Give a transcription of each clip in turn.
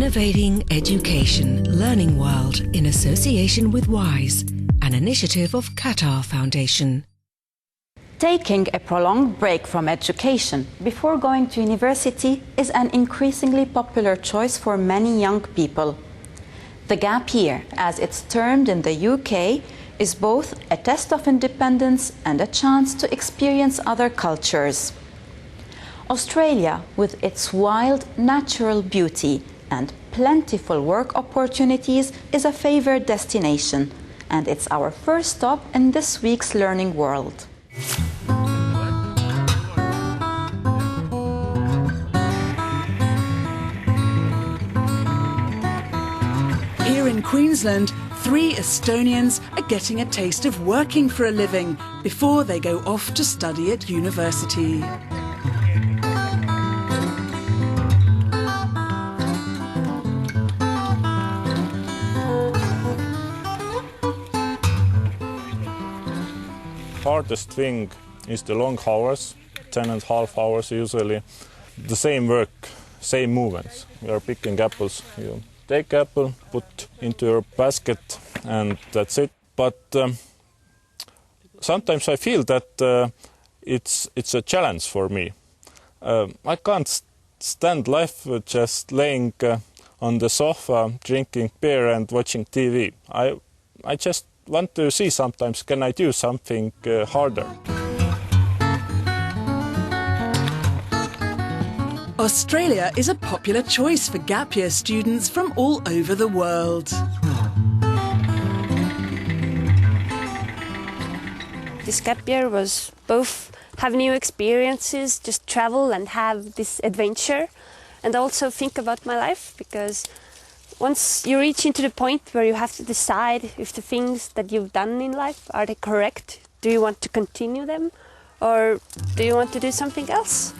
Innovating Education Learning World in association with WISE, an initiative of Qatar Foundation. Taking a prolonged break from education before going to university is an increasingly popular choice for many young people. The gap year, as it's termed in the UK, is both a test of independence and a chance to experience other cultures. Australia, with its wild natural beauty and plentiful work opportunities, is a favoured destination, and it's our first stop in this week's Learning World. Here in Queensland, 3 Estonians are getting a taste of working for a living before they go off to study at university. Hardest thing is the long hours, 10.5 hours usually. The same work, same movements. We are picking apples. You take apple, put into your basket, and that's it. But sometimes I feel that it's a challenge for me. I can't stand life just laying on the sofa, drinking beer and watching TV. I just want to see sometimes, can I do something harder? Australia is a popular choice for gap year students from all over the world. This gap year was both have new experiences, just travel and have this adventure, and also think about my life, because once you reach into the point where you have to decide if the things that you've done in life, are they correct? Do you want to continue them? Or do you want to do something else?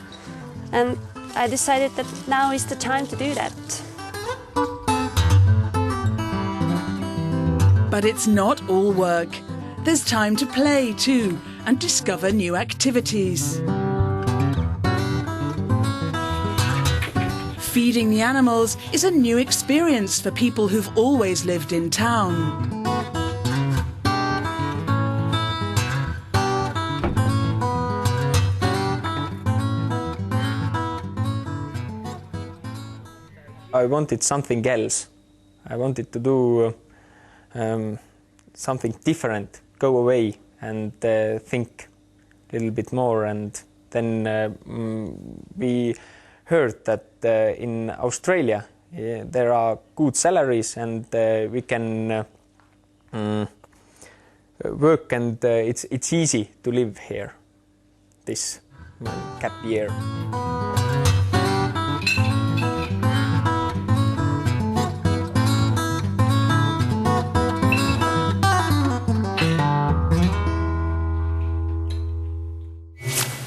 And I decided that now is the time to do that. But it's not all work. There's time to play too and discover new activities. Feeding the animals is a new experience for people who've always lived in town. I wanted something else. I wanted to do something different, go away and think a little bit more. And then we heard that in Australia there are good salaries and we can work, and it's easy to live here this gap year.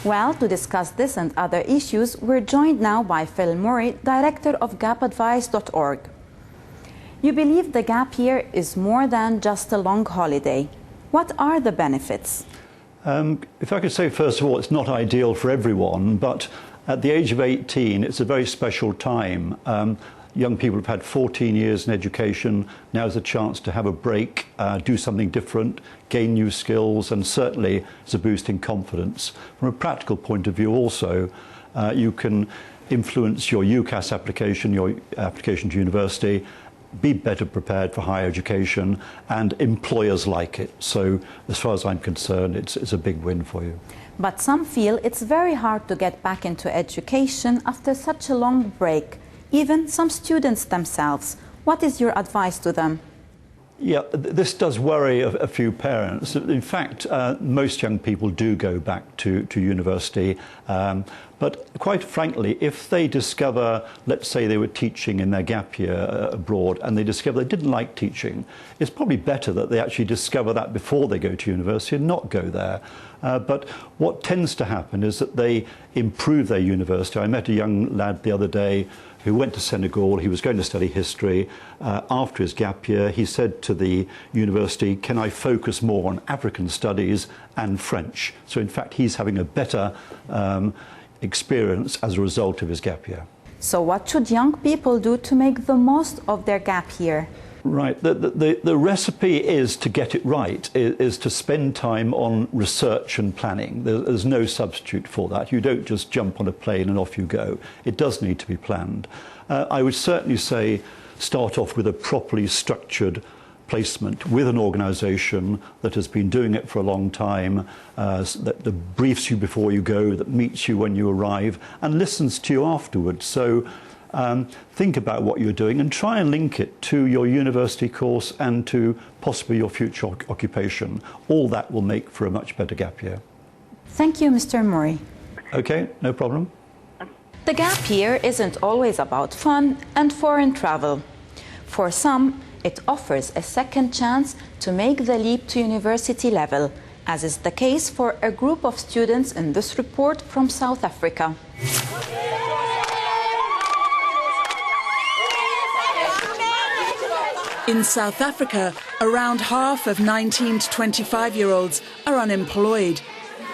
Well, to discuss this and other issues, we're joined now by Phil Murray, director of gapadvice.org. You believe the gap year is more than just a long holiday. What are the benefits? If I could say, first of all, it's not ideal for everyone, but at the age of 18, it's a very special time. Young people have had 14 years in education. Now is a chance to have a break, do something different, gain new skills, and certainly it's a boost in confidence. From a practical point of view also, you can influence your UCAS application, your application to university, be better prepared for higher education, and employers like it. So as far as I'm concerned, it's a big win for you. But some feel it's very hard to get back into education after such a long break. Even some students themselves. What is your advice to them? Yeah, this does worry a few parents. In fact, most young people do go back to university. But quite frankly, if they discover, let's say they were teaching in their gap year abroad and they discover they didn't like teaching, it's probably better that they actually discover that before they go to university and not go there. But what tends to happen is that they improve their university. I met a young lad the other day who went to Senegal. He was going to study history. After his gap year, he said to the university, can I focus more on African studies and French? So in fact, he's having a better experience as a result of his gap year. So what should young people do to make the most of their gap year? Right. The recipe is to get it right, is to spend time on research and planning. There's no substitute for that. You don't just jump on a plane and off you go. It does need to be planned. I would certainly say start off with a properly structured placement with an organisation that has been doing it for a long time, that briefs you before you go, that meets you when you arrive and listens to you afterwards. So think about what you're doing and try and link it to your university course and to possibly your future occupation. All that will make for a much better gap year. Thank you, Mr. Murray. Okay, no problem. The gap year isn't always about fun and foreign travel. For some, it offers a second chance to make the leap to university level, as is the case for a group of students in this report from South Africa. In South Africa, around half of 19 to 25-year-olds are unemployed,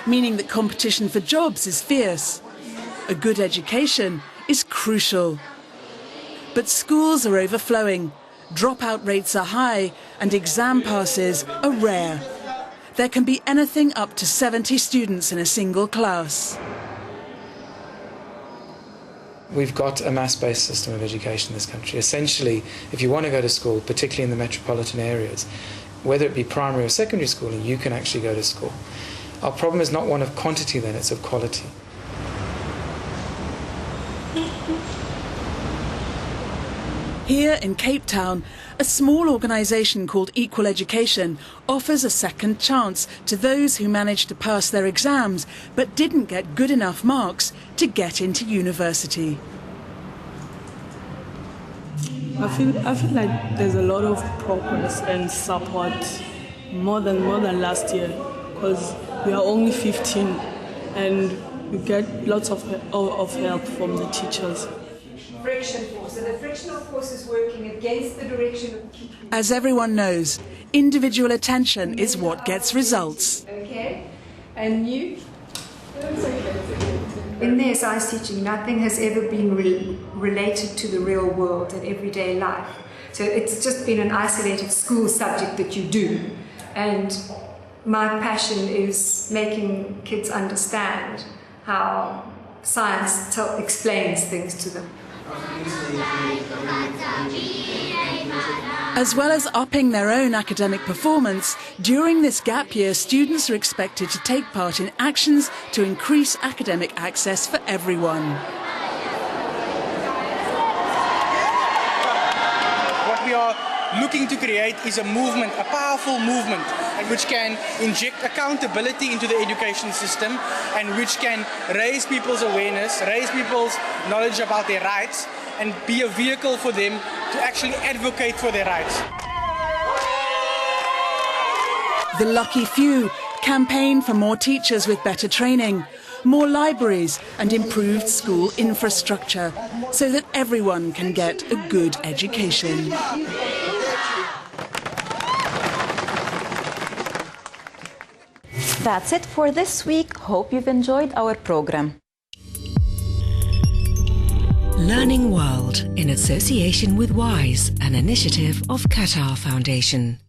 meaning that competition for jobs is fierce. A good education is crucial. But schools are overflowing, dropout rates are high, and exam passes are rare. There can be anything up to 70 students in a single class. We've got a mass-based system of education in this country. Essentially, if you want to go to school, particularly in the metropolitan areas, whether it be primary or secondary schooling, you can actually go to school. Our problem is not one of quantity then, it's of quality. Here in Cape Town, a small organisation called Equal Education offers a second chance to those who managed to pass their exams but didn't get good enough marks to get into university. I feel like there's a lot of progress and support more than last year, because we are only 15 and we get lots of help from the teachers. Friction force. So the frictional force is working against the direction of the keep. As everyone knows, individual attention is what gets results. Okay, and you? In their science teaching, nothing has ever been related to the real world and everyday life. So it's just been an isolated school subject that you do. And my passion is making kids understand how science explains things to them. As well as upping their own academic performance, during this gap year, students are expected to take part in actions to increase academic access for everyone. What we are looking to create is a movement, a powerful movement, which can inject accountability into the education system and which can raise people's awareness, raise people's knowledge about their rights, and be a vehicle for them to actually advocate for their rights. The lucky few campaign for more teachers with better training, more libraries and improved school infrastructure, so that everyone can get a good education. That's it for this week. Hope you've enjoyed our program. Learning World in association with WISE, an initiative of Qatar Foundation.